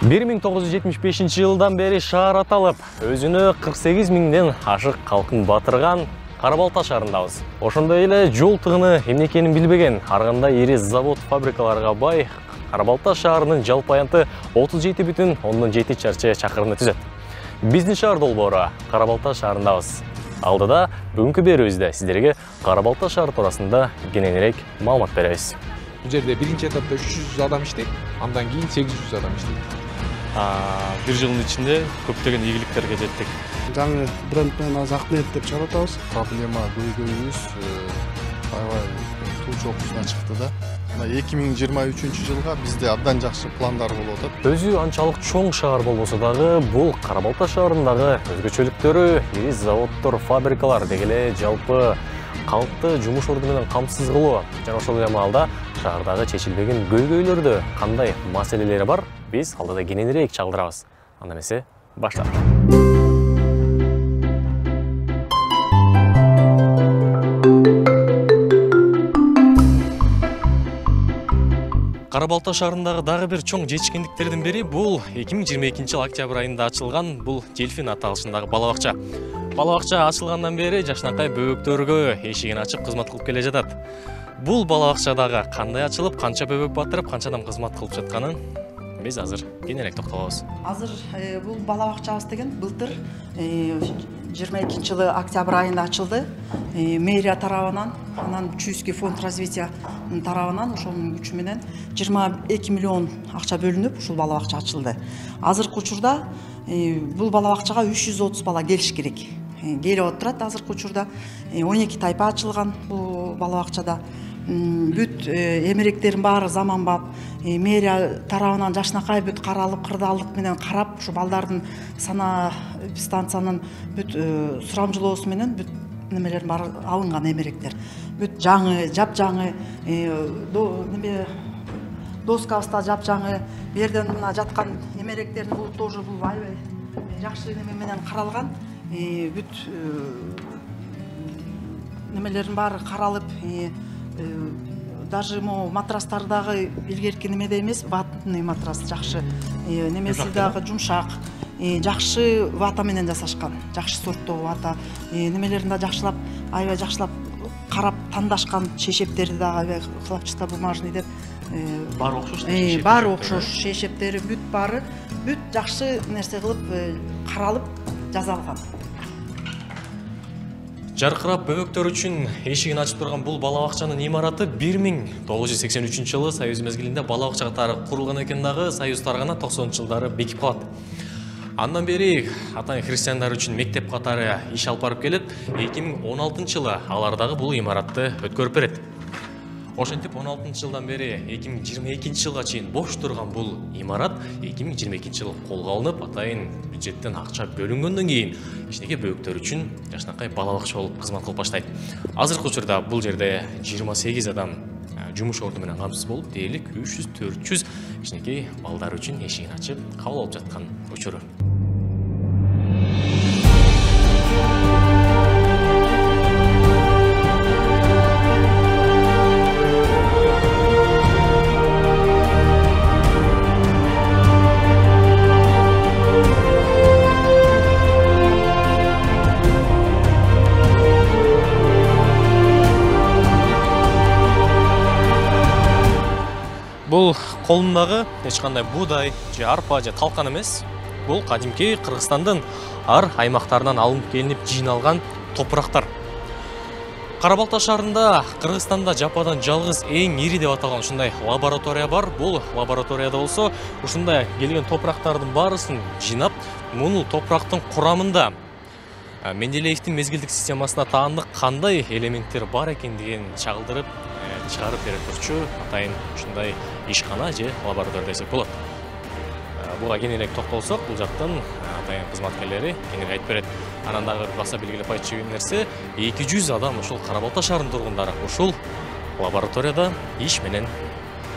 1975 жылдан бери шаар аталып, өзүнө 48 миңден ашык калкын батырган Кара-Балта шаарындабыз. Ошондой эле жол тыгыны эмне экенин билбеген, ар кандай ири завод, фабрикаларга бай Кара-Балта шаарынын жалпы аянты 37,7 чарчы чакырымды түзөт. Биздин шаар долбоору Кара-Балта шаарындабыз. Алдыда бүгүнкү берүүбүздө сиздерге Кара-Балта шаары туурасында кененирээк маалымат беребиз. Бул жерде биринчи этапта 300 адам иштейт, андан кийин 800 адам иштейт. Bir жылдын ичинде көптөгөн ийгиликтерге жеттик. Жаңы бренд менен аз акмет деп чыгарабыз. Проблема көйгөйүбүз аябай туу чокусуна чыкты да. 2023 жылга бизде абдан жакшы пландар болуп атат. Өзү анчалык чоң шаар болбосо дагы, бул Кара-Балта шаарындагы өзгөчөлүктөрү ири заводдор, фабрикалар дегеле жалпы калкты жумуш орду менен камсыз кылуу жана ошол эле маалда шаардагы чечилбеген көйгөйлөрдө кандай маселелери бар, биз алдыда кененирээк чагылдырабыз. Анда эмесе баштайлы. Кара-Балта шаарындагы дагы бир чоң жетишкендиктердин бири бул 2022 жыл октябрь айында ачылган бул Дельфин аталышындагы бала бакча. Бала бакча ачылгандан бери жашынакай бөбөктөргө эшигин ачып кызмат кылып келе жатат. Бул бала бакчадагы кандай ачылып, канча бөбөк батырып, канча адам кызмат кылып жатканын биз азыр кененирээк токтолобуз. Азыр бул бала бакчабыз деген былтыр 22 жылы октябрь айында ачылды. Мэрия тарабынан, анан Чуйский фонд развития тарабынан ошонун күчү менен 22 миллион акча бөлүнүп, ушул бала бакча ачылды. Азыркы учурда бул бала бакчага 330 бала келиш керек. Келип отурат азыркы учурда. 12 тайпа ачылган бул бала бакчада. Бүт эмеректердин баары заманбап, мэрия тарабынан жашынакай бүт каралып, кырдаалдык менен карап, ушу балдардын сана станциянын бүт сурамжылоосу менен бүт немелерин баары алынган эмеректер. Бүт жаңы, жапжаңы, доскабызда жапжаңы, берден мына жаткан эмеректердин бул тоже бул аябай жакшы неме менен каралган. Бүт немелерин баары каралып, даже матрастар дагы илгерки немеде эмес, ватный матрас жакшы, немеси дагы жумшак, жакшы вата менен жасашкан, жакшы сорттогу вата, немелерин да жакшылап, аябай жакшылап карап тандашкан, шешептери дагы аябай хлопчато бумажный деп Баары окшош. Баары окшош, шешептери бүт баары, бүт жакшы нерсе кылып каралып жасалган. Жаркырап бөбөктөр үчүн эшигин ачып турган бул бала бакчанын имараты 1983 жылы Союз мезгилинде бала бакча катары курулган экен дагы, Союз тарыгана 90-жылдары бекип калат. Андан бери атайын христиандар үчүн мектеп катары иш алып барып келет. 2016 жылы алар дагы бул имаратты өткөрүп берет. Ошентип 16 жылдан бери 2022 жылга чейин бош турган бул имарат 2022 жылы колго алынып, атайын бюджеттен акча бөлүнгөндөн кийин кичинекей бөбөктөр үчүн жашынакай бала бакча болуп кызмат кылып баштайт. Азыркы учурда бул жерде 28 адам жумуш орду менен камсыз болуп, дээрлик 300-400 кичинекей балдар үчүн эшигин ачып кабыл алып жаткан учуру. Бул колундагы эч кандай буудай же арпа же талкан эмес. Бул кадимки Кыргызстандын ар аймактарынан алынып келинип жыйналган топурактар. Кара-Балта шаарында Кыргызстанда жападан жалгыз эң ири деп аталган ушундай лаборатория бар. Бул лабораторияда болсо ушундай келген топурактардын баарысын жыйнап, муну топурактын курамында Менделеевдин мезгилдик системасына таандык кандай элементтер бар экендигин чагылдырып чыгарып бере турчу атайын ушундай ишкана же лаборатория десек болот. Буга кененирээк токтолсок, бул жактан атайын кызматкерлери кененирээк айтып берет. Анан дагы баса белгилеп айтчу нерсе, 200 адам ушул Кара-Балта шаарынын тургундары ушул лабораторияда иш менен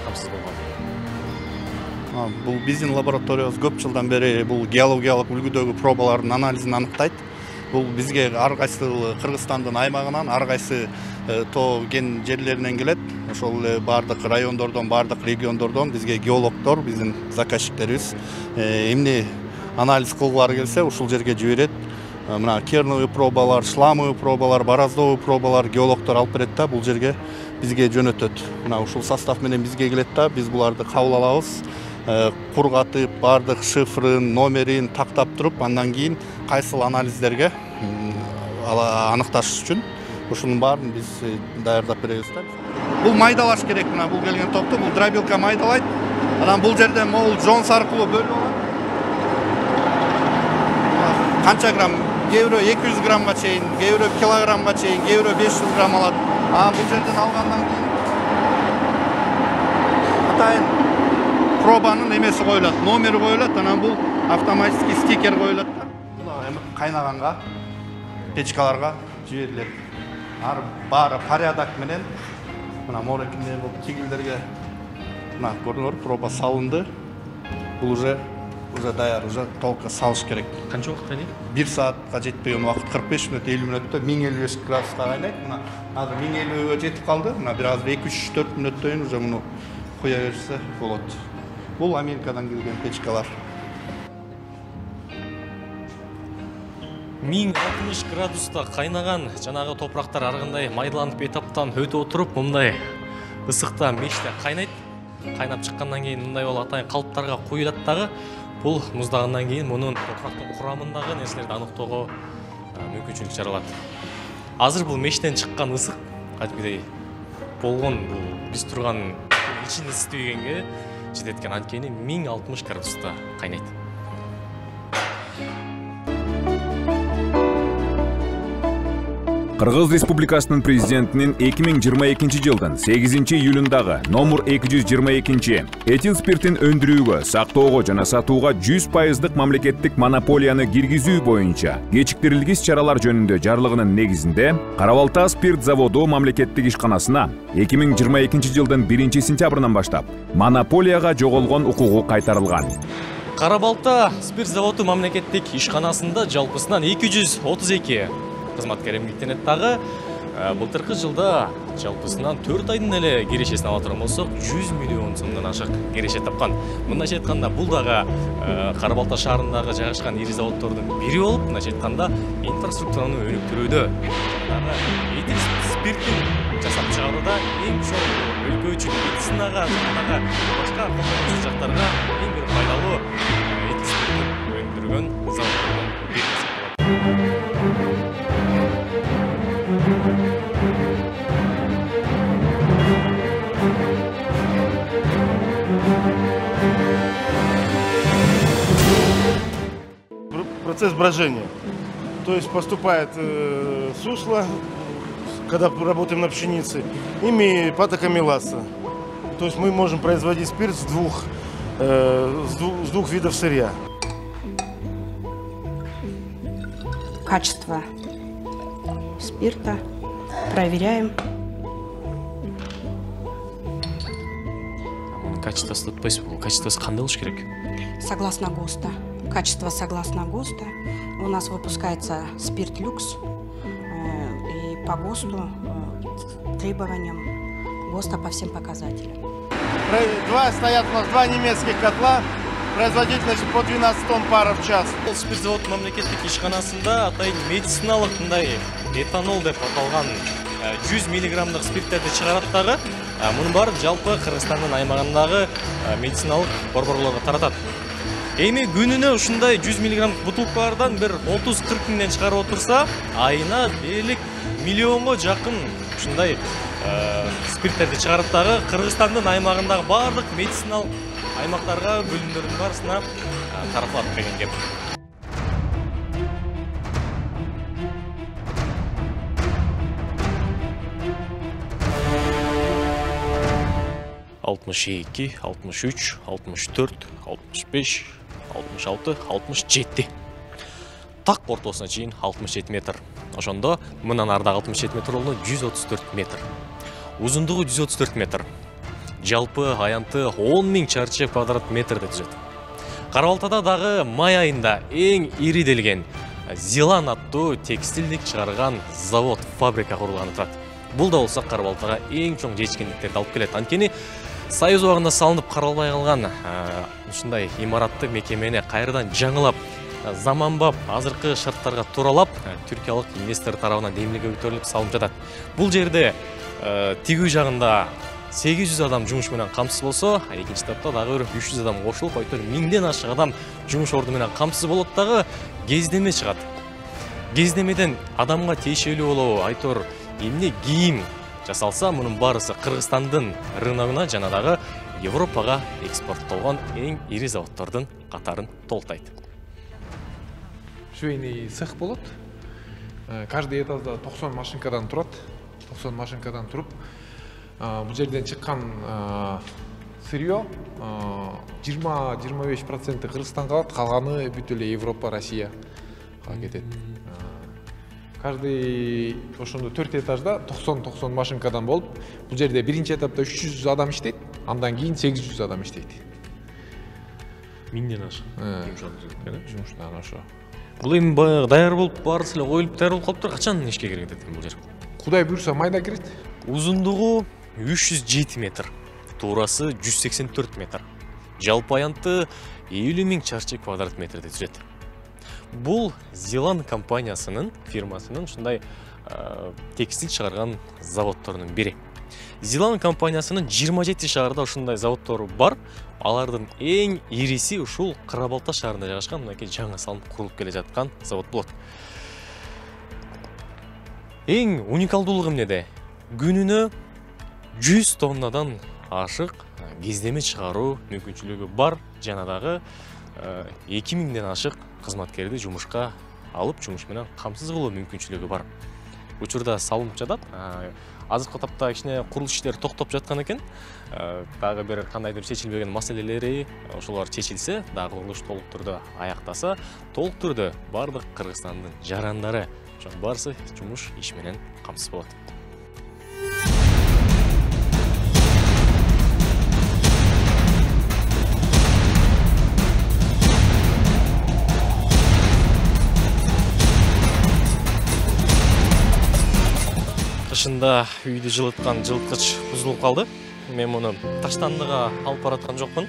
камсыз болгон. Бул биздин лабораториябыз көп жылдан бери бул геологиялык үлгүдөгү пробалардын анализин аныктайт. Бул бизге ар кайсы Кыргызстандын аймагынан ар кайсы тоо кен жерлеринен келет. Ошол эле бардык райондордон, бардык региондордон бизге геологдор, биздин заказчиктерибиз эмне анализ кылгылары келсе ушул жерге жиберет. Мына керновый пробалар, шламовый пробалар, бороздовый пробалар геологдор алып берет да, бул жерге бизге жөнөтөт. Мына ушул состав менен бизге келет да, биз буларды кабыл алабыз. Кургатып, бардык шифрын, номерин тактап туруп, андан кийин кайсыл анализдерге аныкташ үчүн ушунун баарын биз даярдап беребиз да. Бул майдалаш керек, мына бул келген топту, бул дробилка майдалайт. Анан бул жерде могул жонс аркылуу бөлүп алат. Канча грамм? Кээ бирөө 200 граммга чейин, кээ бирөө килограммга чейин, кээ бирөө 500 грамм алат. Бул жерден алгандан кийин атайын пробанын эмеси коюлат, номери коюлат, анан бул автоматический стикер коюлат да. Бул эми кайнаганга, печкаларга жиберилет. Баары порядок менен мына морекиндеги бул тигилдерге мына көрдүңөр, проба салынды. Бул уже даяр, уже толка салыш керек. Канча убакыт кайнайт? 1 саатка жетпеген убакыт 45 мүнөт, 50 мүнөттө 1055 градуска кайнайт. Мына азыр 1050ге жетип калды. Мына бир азыр 2-3-4 мүнөттөн уже муну куя берсе болот. Бул Америкадан келген печкалар. 1060 градуста кайнаган жанагы топурактар ар кандай майдаланып этаптан өтүп отуруп, мындай ысыкта меште кайнайт. Кайнап чыккандан кийин мындай бол атайын калыптарга куюлат дагы. Бул муздагандан кийин мунун топурактын курамындагы нерселерди аныктоого мүмкүнчүлүк жаралат. Азыр бул мештен чыккан ысык кадимгидей болгон бул биз турган ичин ысытуугенге жетет экен, анткени 1060 градуста кайнайт. Кыргыз Республикасынын президентинин 2022 жылдын 8-июлундагы номер 222 этил спиртин өндүрүүгө, сактоого жана сатууга 100% мамлекеттик монополияны киргизүү боюнча кечиктирилгис чаралар жөнүндө жарлыгынын негизинде Кара Балта спирт заводу мамлекеттик ишканасына 2022 жылдын 1-сентябрынан баштап монополияга жоголгон укугу кайтарылган. Кара Балта спирт заводу мамлекеттик ишканасында жалпысынан 232 кызматкер эмгектенет дагы. Былтыркы жылда жалпысынан 4 айдын эле кирешесин ала турган болсок 100 миллион сомдон ашык киреше тапкан. Мындайча айтканда бул дагы Кара Балта шаарындагы жайгашкан ири заводдордун бири болуп, мындайча айтканда инфраструктураны өнүктүрүүдө дагы этил спиртин жасап чыгарууда эң чоң өлкө үчүн медицинага жана башка коомдук жактарга эң бир пайдалуу этил спиртин өндүргөн заводдордун бири. Процесс брожения. То есть поступает сусло, когда работаем на пшенице, ими патокамеласа. То есть мы можем производить спирт с двух видов сырья. Качество спирта проверяем. Качествосы tutпайсыз, бул качествосы кандай болуш керек? Согласно ГОСТа. Качество согласно ГОСТа. У нас выпускается спирт люкс. И по ГОСТу, требованиям ГОСТа по всем показателям. Стоят у нас 2 немецких котла. Производительность по 12 тонн пара в час. Спирт завод мамлекеттик ишканасында атайын медициналык мындай этанол деп аталган 100 миллиграммдык спирттерди чыгарат дагы. Мунун баарын жалпы Кыргызстандын аймагындагы медициналык борборлорго таратат. Эми күнүнө ушундай 100 миллиграмм бутылкалардан бир 30-40 миңден чыгарып отурса, айына дээрлик миллионго жакын ушундай спирттерди чыгарат дагы. Кыргызстандын аймагындагы баардык медициналык аймактарга, бөлүмдөрдүн барысына таратылат деген кеп. Алтымыш эки, 63, 64, 65, 66, 67. Так ортосуна чейин 67 метр. Ошондо мындан ардагы 67 метр болду 134 метр. Узундугу 134 метр. Жалпы аянты 10 000 чарчы квадрат метрди түзөт. Кара Балтада дагы май айында эң ириделген Зелан аттуу текстилдик чыгарган завод, фабрика курулганы турат. Бул да болсо Кара Балтага эң чоң жетишкендиктерди алып келет. Анткени Союз убагында салынып каралбай калган ушундай имараттык мекемени кайрадан жаңылап, заманбап, азыркы шарттарга тууралап, түркиялык инвестор тарабынан демилге көтөрүлүп салынып жатат. Бул жерде тигүү жагында 800 адам жумуш менен камсыз болсо, экинчи тапта дагы 300 адам кошулуп, айтор 1000ден ашык адам жумуш орду менен камсыз болот дагы кездеме чыгат. Кездемеден адамга тиешелүү болобу, айтор эмне кийим жасалса, мунун баарысы Кыргызстандын рыногуна жана дагы Европага экспорттолгон эң ири заводдордун катарын толуктайт. Швейный цех болот. Каждый этажда 90 машинкадан турат. 90 машинкадан туруп, бул жерден чыккан сырье 20-25% Кыргызстанга калат, калганы бүт эле Европа, Россияга кетет. Каждый ошондо 4 этажда 90 машинкадан болуп, бул жерде биринчи этапта 300 адам иштейт, андан кийин 800 адам иштейт. 1000ден ашык жумуштан ошо. Бул эми баягы даяр болуп, баарысы эле коюлуп даяр болуп калыптыр. Качан ишке кирет экен бул жер? Кудай буйрса майда кирет. Узундугу 307 метр, туурасы 184 метр. Жалпы аянты 50.000 чарчы квадрат метрди түзөт. Бул Зилан компаниясынын, фирмасынын ушундай текстиль чыгарган заводдорунун бири. Зилан компаниясынын 27 шаарда ушундай заводдору бар. Алардын эң ириси ушул Кара Балта шаарында жайгашкан, мынакей жаңы салынып курулуп келе жаткан завод болот. Эң уникалдуулугу эмнеде? Күнүнө 100 тоннадан ашык кездеме чыгаруу мүмкүнчүлүгү бар, жана дагы 2000ден ашык кызматкерди жумушка алып, жумуш менен камсыз кылуу мүмкүнчүлүгү бар. Учурда салынып жатат. Азыркы тапта кичине курулуш иштери токтоп жаткан экен. Дагы бир кандайдыр чечилбеген маселелери, ошолор чечилсе, дагы курулуш толук түрдө аяктаса, толук түрдө бардык Кыргызстандын жарандары, ошонун баарысы жумуш иш менен камсыз болот. Кышында үйдү жылыткан жылыткыч бузулуп калды. Мен муну Таштандыга алып бараткан жокмун.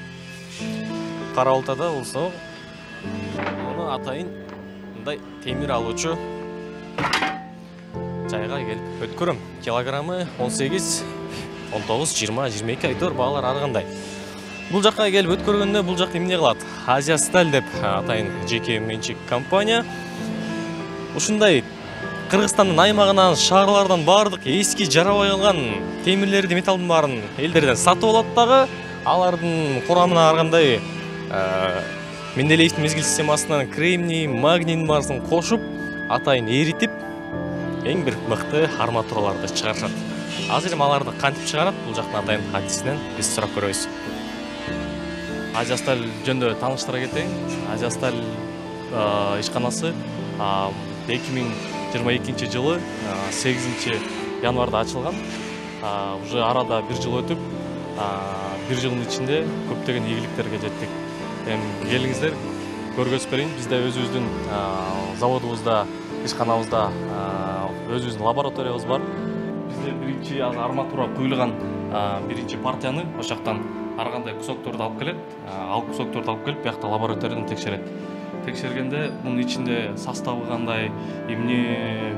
Кара Балтада болсо, муну атайын мындай темир алуучу жайга келип өткөрөм. Килограммы 18, 19, 20, 22 айтор баалар ар кандай. Бул жакка келип өткөргөндө бул жак эмне кылат? Азиясталь деп атайын жеке менчик компания. Ушундай Кыргызстандын аймагынан, шаарлардан бардык эски жарабай калган темирлерди, металдын баарын элдерден сатып алат дагы. Алардын курамына ар кандай Менделеевдин мезгил системасынан кремний, магнийдин баарысын кошуп, атайын эритип, эң бир мыкты арматураларды чыгарышат. Азыр эми аларды кантип чыгарат? Бул жактын атайын адисинен биз сурап көрөбүз. Азиясталь жөнүндө тааныштыра кетейин. Азиясталь ишканасы 2022 жылы 8 январда ачылган. Уже арада бир жыл өтүп, бир жылдын ичинде көптөгөн ийгиликтерге жеттик. Эми келиңиздер, көргөзүп берейин. Бизде өзүбүздүн заводубузда, ишканабызда өзүбүздүн лабораториябыз бар. Бизде биринчи арматура куюлган биринчи партияны ошол жактан ар кандай кусокторду алып келет. Кусокторду алып келип, биякта лабораториядан текшерет. Текшергенде мунун ичинде составы кандай, эмне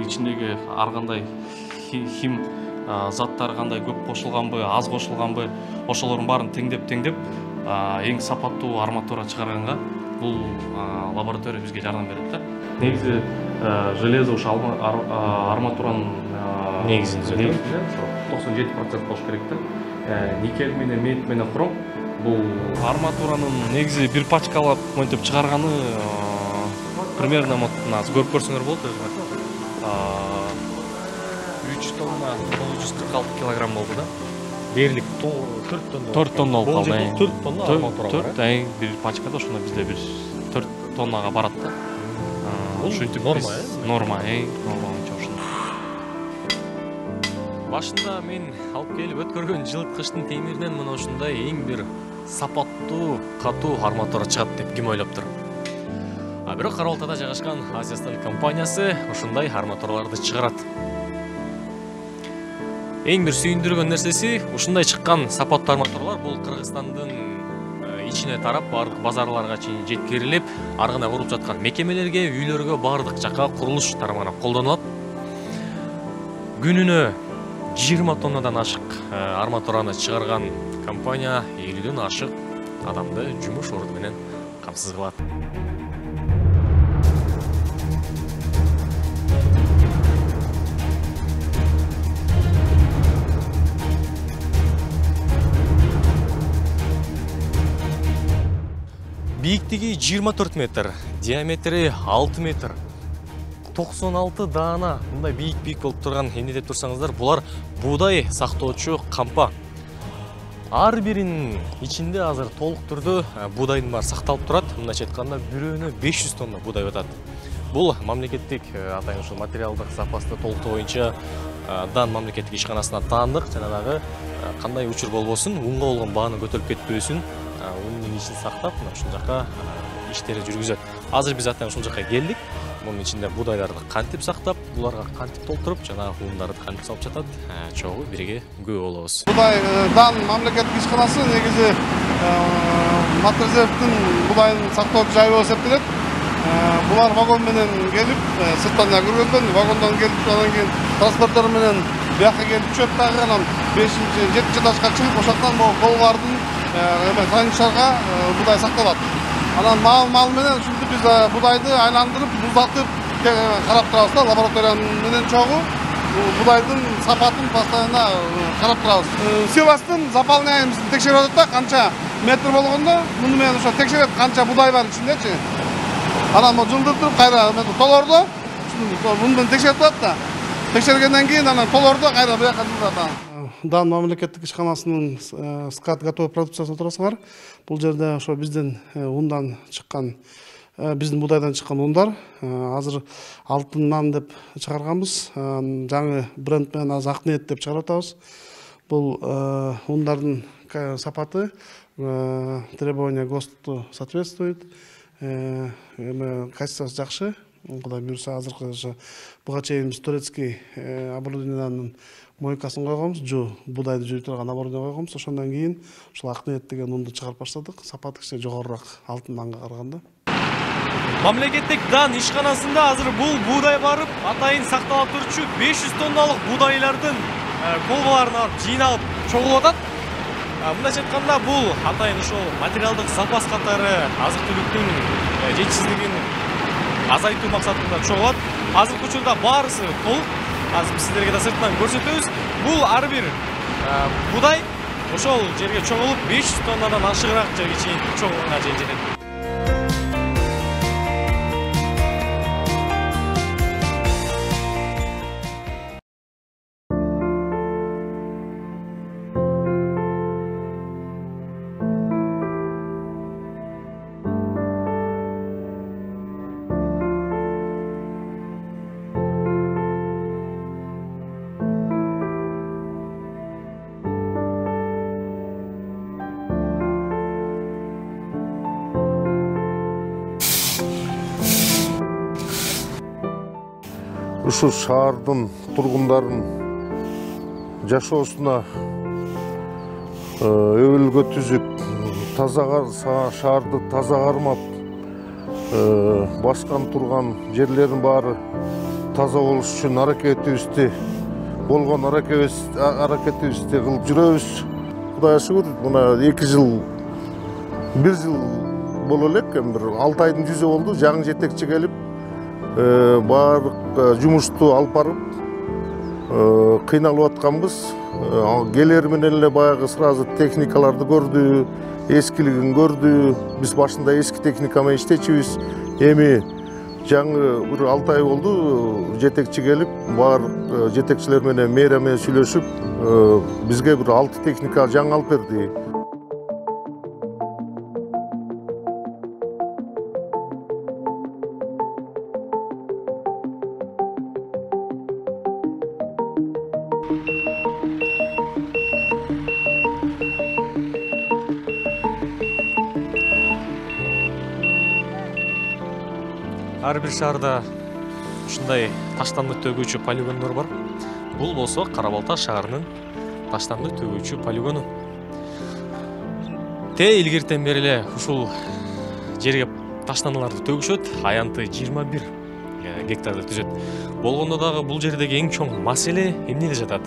ичиндеги ар кандай хим заттар кандай көп кошулганбы, аз кошулганбы, ошолордун баарын теңдеп эң сапаттуу арматура чыгарганга бул лаборатория бизге жардам берет да. Негизи железо ошо арматуранын негизинде 97% болуш керек да. Никель менен мед менен хром. Бул арматуранын негизи бир пачкалап монтип чыгарганы примерно мына көрүп көрсөңөр болот. 3 тонна 946 килограмм болду да. Дээрлик 4 тонна болуп калды. 4 тонна арматура бар. 4 бир пачкада ошондо бизде бир 4 тоннага барат да. Ушинтип норма, норма, башында мен алып келип өткөргөн жылыткычтын темиринен мына ушундай эң бир сапаттуу, катуу арматура чыгат деп ким ойлоптур? Бирок Кара Балтада жайгашкан Азиясталь компаниясы ушундай арматураларды чыгарат. Эң бир сүйүндүргөн нерсеси ушундай чыккан сапаттуу арматуралар бул Кыргызстандын ичине тарап бардык базарларга чейин жеткирилип, аргына куруп жаткан мекемелерге, үйлөргө, бардык жакка курулуш тармагынан колдонулат. Күнүнө 20 тоннадан ашык арматураны чыгарган компания 50ден ашык адамды жумуш орду менен камсыз кылат. Бийиктиги 24 метр, диаметри 6 метр, 96 даана мындай бийик болуп турган эмне деп турсаңыздар, булар буудай сактоочу кампа. Ар биринин ичинде азыр толук түрдө буудайдын баары сакталып турат. Мындайча айтканда бирөөнө 500 тонна буудай атат. Бул мамлекеттик атайын ушул материалдык запасты толуктоо боюнча дан мамлекеттик ишканасына таандык. Жана дагы кандай учур болбосун, унга болгон баанын көтөрүп кетпөсүн, унун ишин сактап, ушул жака иштери жүргүзөт. Азыр биз атайын ушул жака келдик. Мунун ичинде буудайларды кантип сактап, буларга кантип толтуруп, жана ундарды кантип салып жатат, чогуу бирге күбө болобуз. Будай дан мамлекеттик ишканасы негизи Матрезевдин будайын сактоочу жайы эсептелет. Булар вагон менен келип, сырттан киргөндөн, вагондон келип, анан кийин транспорттор менен бияка келип чөп тагып, 5-7 этажга чыгып, ошоктон колбардын тайынчарга будай сакталат. Анан мал менен ушинтип биз будайды айландырып, муздатып карап турабыз да, лаборатория менен чогуу будайдын сапатын постоянно карап турабыз. Севастын заполняемысын текшерип атат да, канча метр болгондо, муну менен ошо текшерет, канча будай бар ичиндечи. Анан жылдыртып кайра толордо, муну менен текшерип атат да. Текшергенден кийин анан толордо кайра буяка жылдырат. Дан мамлекеттик ишканасынын склад готовый продукциясына турасыңар. Бул жерде ошо биздин ундан чыккан, биздин будайдан чыккан ундар. Азыр алтыннан деп чыгарганбыз. Жаңы бренд менен азыр Акниет деп чыгарып атабыз. Бул ундардын сапаты требования ГОСТу соответствует. Качествосы жакшы. Кудай буюрса азыркы буга чейин биз турецкий оборудованиянын мойкасын койгонбуз, будайды жууп турган оборудование койгонбуз. Ошондон кийин ушул Акниет деген унду чыгарып баштадык. Сапаты кичине жогорураак алтынданга караганда. Мамлекеттик дан ишканасында азыр бул буудай барып, атайын сакталып турчу 500 тонналык буудайлардын колбаларын алып жыйналып чогулуп атат. Мындайча айтканда бул атайын ушул материалдык запас катары азык-түлүктүн жетишсиздигин азайтуу максатында чогулат. Азыркы учурда баарысы толук. Азыр биз сиздерге да сыртынан көрсөтөбүз. Бул ар бир будай ошол жерге чогулуп 500 тоннадан ашыгыраак жерге чейин чогулганга чейин жетет. Ушул шаардын тургундарын жашоосуна өбөлгө түзүп, шаарды таза кармап, баскан турган жерлердин баары таза болуш үчүн болгон аракетибизди кылып жүрөбүз. Кудайга шүгүр, мына 1 жыл боло элек, бир 6 айдын жүзү болду, жаңы жетекчи келип баардык жумушту алып барып кыйналып атканбыз. Келер менен эле баягы сразу техникаларды көрдү, эскилигин көрдү. Биз башында эски техника менен иштечүбүз. Эми жаңы бир 6 ай болду, жетекчи келип, баардык жетекчилер менен мэрия менен сүйлөшүп, бизге бир 6 техника жаңы алып берди. Ар бир шаарда ушундай таштанды төгүүчү полигондор бар. Бул болсо Кара Балта шаарынын таштанды төгүүчү полигону. Илгертен бери эле ушул жерге таштандыларды төгүшөт, аянты 21 гектарды түзөт. Болгондо дагы бул жердеги эң чоң маселе эмнеде жатат?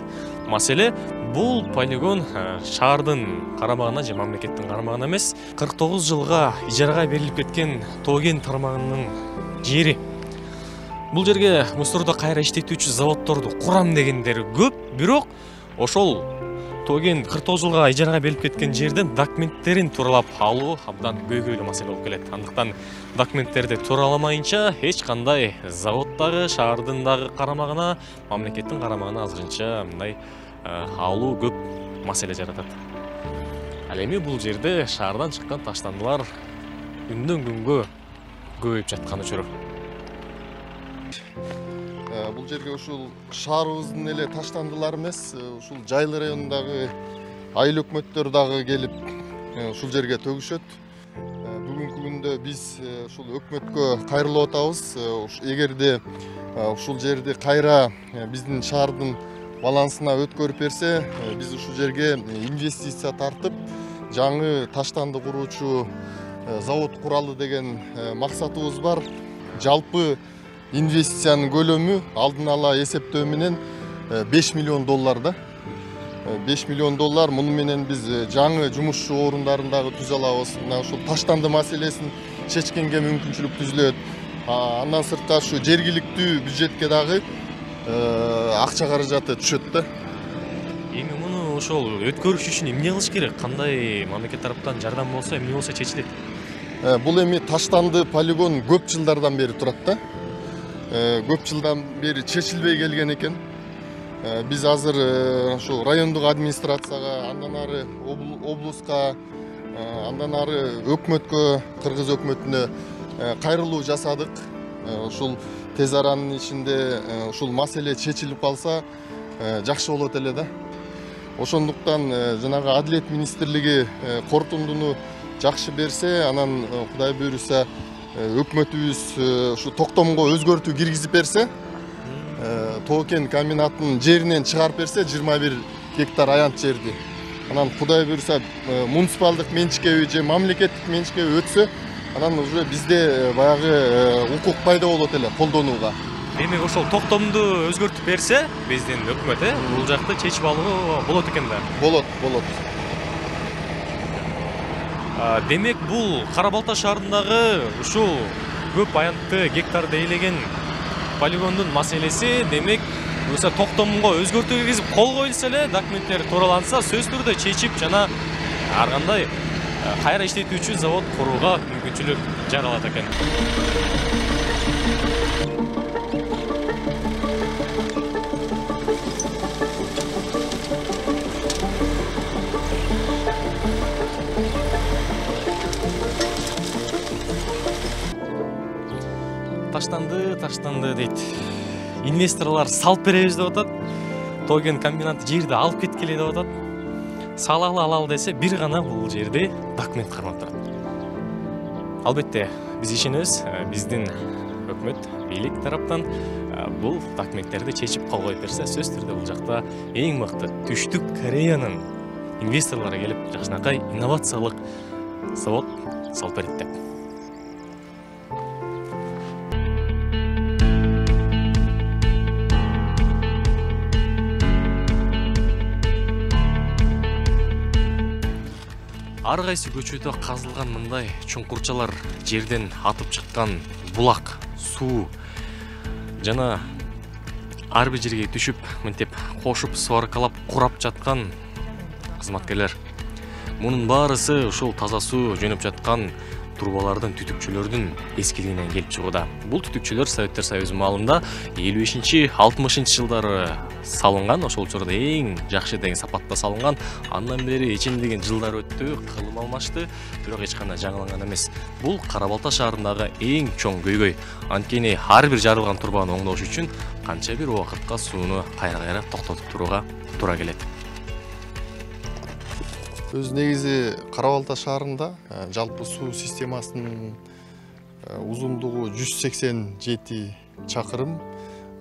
Маселе бул полигон шаардын карамагына же мамлекеттин карамагына эмес, 49 жылга ижарага берилип кеткен Тоген тармагынын жери. Бул жерге мусорду кайра иштетүүчү заводдорду курам дегендер көп, бирок ошол Тоген 49 жылга ижарага берилип кеткен жерден документтерин тууралап алуу абдан көйгөйлүү маселе болуп келет. Андыктан документтерди туураламайынча эч кандай заводдагы, шаардын дагы карамагына, мамлекеттин карамагына азырынча мындай алуу көп маселе жаратат. Ал эми бул жерде шаардан чыккан таштандылар күндөн күнгө көбөйүп жатканы чөйрөк. Бул жерге ушул шаарыбыздын эле таштандылар эмес, ушул Жайлы районундагы айыл өкмөттөр дагы келип ушул жерге төгүшөт. Бүгүнкү күндө биз ушул өкмөткө кайрылып атабыз. Эгерде ушул жерди кайра биздин шаардын балансына өткөрүп берсе, биз ушул жерге инвестиция тартып, жаңы таштанды куруучу завод куралы деген максатыбыз бар. Жалпы инвестициянын көлөмү алдын ала эсептөө менен $5 миллион да. $5 миллион. Муну менен биз жаңы жумушчу орундарын дагы түзө алабыз. Мына ушул таштанды маселесин чечкенге мүмкүнчүлүк түзүлөт. Андан сырткары ушу жергиликтүү бюджетке дагы акча каражаты түшөт да. Эми муну ошол өткөрүш үчүн эмне кылыш керек? Кандай мамлекет тараптан жардам болсо, эмне болсо чечилет? Бул эми таштанды полигон көп жылдардан бери турат да. Көп жылдан бери чечилбей келген экен. Биз азыр ошо райондук администрацияга, андан ары облуска, андан ары өкмөткө, кыргыз өкмөтүнө кайрылуу жасадык. Ушул тез аранын ичинде ушул маселе чечилип калса жакшы болот эле да. Ошондуктан жанагы Адилет министрлиги корутундуну жакшы берсе, анан Кудай буйруса өкмөтүбүз ушу токтомго өзгөртүү киргизип берсе, Токен комбинатынын жеринен чыгарып берсе 21 гектар аянт жерди. Анан Кудай буйруса муниципалдык менчикеби же мамлекеттик менчикеби өтсө, анан уже бизде баягы укук пайда болот эле колдонууга. Демек ошол токтомду өзгөртүп берсе, биздин өкмөт бул жакты чечип алуу болот экен да. Болот. Демек бул Кара Балта шаарындагы ушул көп аянтты гектарды ээлеген полигондун маселеси демек өсө токтомго өзгөртүү киргизип кол коюлса эле, документтер туураланса, сөзсүз түрдө чечип жана ар кандай кайра иштетүүчү завод курууга мүмкүнчүлүк жаралат экен. Таштанды дейт. Инвесторлар салып беребиз деп атат. Тоген комбинаты жерди алып кеткеле деп атат. Салалы десе бир гана бул жерде документ кармап турат. Албетте биз ишенебиз, биздин өкмөт, бийлик тараптан бул документтерди чечип кол коюп берсе, сөзсүз түрдө бул жакта эң мыкты Түштүк Кореянын инвесторлору келип жакшынакай инновациялык завод салып берет деп. Ар кайсы көчөдө казылган мындай чуңкурчалар, жерден атып чыккан булак, суу жана ар бир жерге түшүп, мынтип кошуп, сваркалап, курап жаткан кызматкерлер. Мунун баарысы ушул таза суу жөнөп жаткан трубалардын, түтүкчөлөрдүн эскилигинен келип чыгууда. Бул түтүкчөлөр Советтер Союзу маалында 55-60 жылдары салынган, ошол учурда эң жакшы деген сапатта салынган. Андан бери эчендеген жылдар өттү, кылым алмашты, бирок эч кандай жаңыланган эмес. Бул Кара Балта шаарындагы эң чоң көйгөй. Анткени ар бир жарылган турбаны оңдош үчүн канча бир убакытка сууну кайра токтотуп турууга туура келет. Өз негизи Кара Балта шаарында жалпы суу системасынын узундугу 187 чакырым,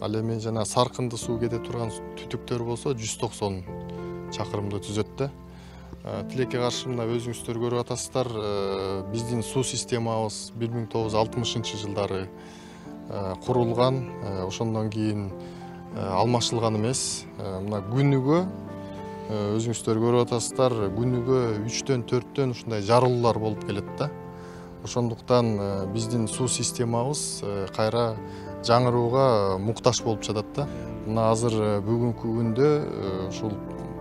Ал эми жана Саркынды суу кете турган түтүктөр болсо 190 чакырымды түзөт да. Тилекке каршы мына өзүңүздөр көрүп атасыздар, биздин суу системабыз 1960 жылдары курулган, ошондон кийин алмашылган эмес. Мына күнүгө өзүңүздөр көрүп атасыздар, күнүгө 3-төн 4төн ушундай жарылуулар болуп келет да. Ошондуктан биздин суу системабыз кайра жаңырууга муктаж болуп жатат да. Мына азыр бүгүнкү күндө ушул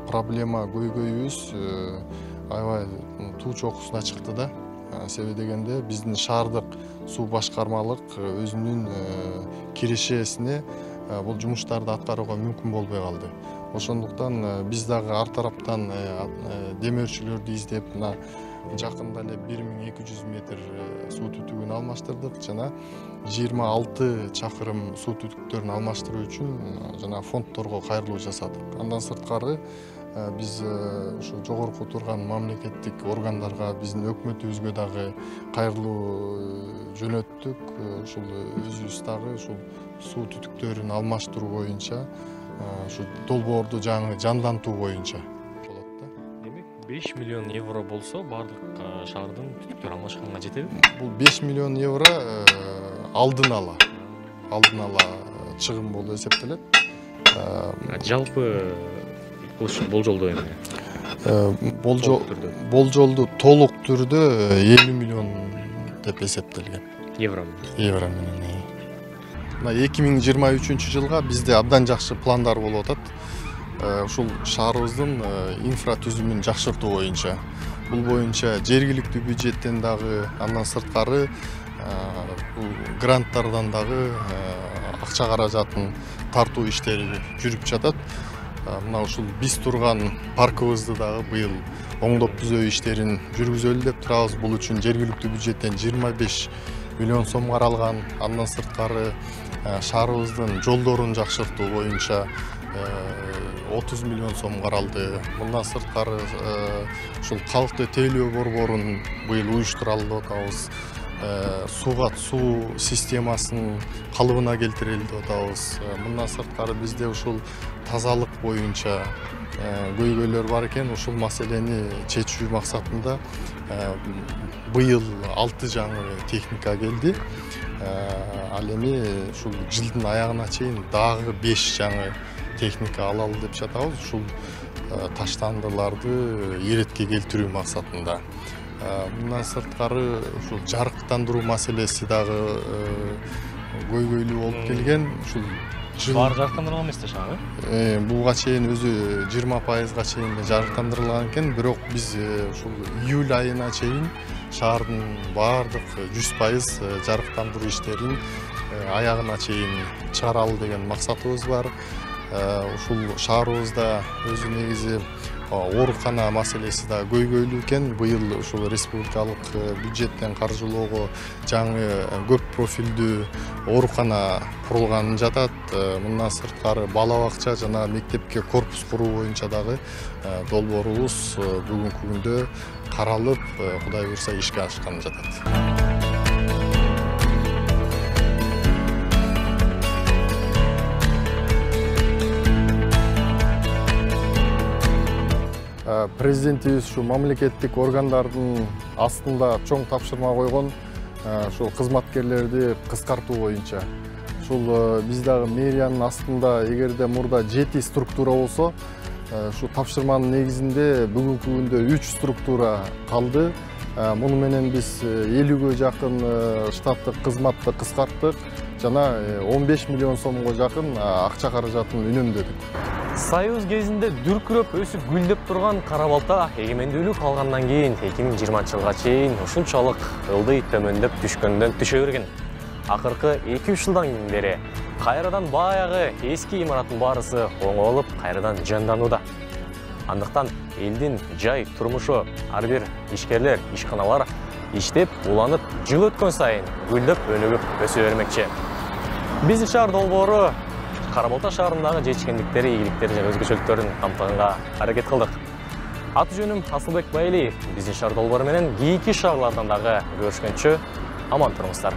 проблема көйгөйүбүз аябай туу чокусуна чыкты да. Себеби дегенде биздин шаардык суу башкармалык өзүнүн кирешесине бул жумуштарды аткарууга мүмкүн болбой калды. Ошондуктан биз дагы ар тараптан демөөрчүлөрдү издеп, мына жакында эле 1200 метр суу түтүгүн алмаштырдык жана 26 чакырым суу түтүктөрүн алмаштыруу үчүн жана фондторго кайрылуу жасадык. Андан сырткары биз ушу жогорку турган мамлекеттик органдарга, биздин өкмөтүбүзгө дагы кайрылуу жөнөттүк. Ушул өзүбүз дагы ушул суу түтүктөрүн алмаштыруу боюнча, ушу долбоорду жаңы жандантуу боюнча болот да. Демек 5 миллион евро болсо бардык шаардын түтүктөр алмашканга жетеби? Бул 5 миллион евро алдын ала чыгым болуп эсептелет. Жалпы болжолдо эми болжолду толук түрдө 50 миллион деп эсептелген. Евро менен. Мына 2023 жылга бизде абдан жакшы пландар болуп атат. Ушул шаарыбыздын инфра түзүмүн жакшыртуу боюнча. Бул боюнча жергиликтүү бюджеттен дагы, андан сырткары гранттардан дагы акча каражатын тартуу иштери жүрүп жатат. Мына ушул биз турган паркыбызды дагы быйыл оңдоп түзөө иштерин жүргүзөлү деп турабыз. Бул үчүн жергиликтүү бюджеттен 25 миллион сом каралган. Андан сырткары шаарыбыздын жолдорун жакшыртуу боюнча 30 миллион сом каралды. Мындан сырткары ушул калкты тейлөө борборун быйыл уюштуралы деп атабыз. Суу системасын калыбына келтирели деп атабыз. Мындан сырткары бизде ушул тазалык боюнча көйгөйлөр бар экен. Ушул маселени чечүү максатында быйыл 6 жаңы техника келди. Ал эми ушул жылдын аягына чейин дагы 5 жаңы техника алалы деп жатабыз. Ушул таштандыларды иретке келтирүү максатында. Мындан сырткары ушул жарыктандыруу маселеси дагы көйгөйлүү болуп келген. Ушул баары жарыктандырылган эмес да шаар? Буга чейин өзү 20%га чейин жарыктандырылган экен, бирок биз ушул июль айына чейин шаардын баардык 100% жарыктандыруу иштерин аягына чейин чыгаралы деген максатыбыз бар. Ушул шаарыбызда өзү негизи оорукана маселеси да көйгөйлүү экен. Быйыл ушул республикалык бюджеттен каржылоого жаңы көп профилдүү оорукана курулганы жатат. Мындан сырткары бала бакча жана мектепке корпус куруу боюнча дагы долбоорубуз бүгүнкү күндө каралып, Кудай буйрса ишке ашканы жатат. Президентибиз ушу мамлекеттик органдардын астында чоң тапшырма койгон, ушул кызматкерлерди кыскартуу боюнча. Ушул биз дагы мэриянын астында эгерде мурда 7 структура болсо, ушу тапшырманын негизинде бүгүнкү күндө 3 структура калды. Муну менен биз 50ге жакын штаттык кызматты кыскарттык жана 15 миллион сомго жакын акча каражатын үнөмдөдүк. Союз кезинде дүркүрөп өсүп гүлдөп турган Кара Балта эгемендүүлүк алгандан кийин 2020 жылга чейин ушунчалык ылдый төмөндөп түшкөндөн түшө берген. Акыркы 2-3 жылдан бери кайрадан баягы эски имараттын баарысы оңолуп, кайрадан жанданууда. Андыктан элдин жай турмушу, ар бир ишкерлер, ишканалар иштеп, уланып, жыл өткөн сайын гүлдөп, өнүгүп өсө бермекчи. Биздин шаар долбоору Кара Балта шаарындагы жетишкендиктери, ийгиликтери жана өзгөчөлүктөрүн камтыганга аракет кылдык. Аты жөнүм Асылбек Байлиев. Биздин шаар долбоору менен кийинки шаарлардан дагы көрүшкөнчө аман туруңуздар.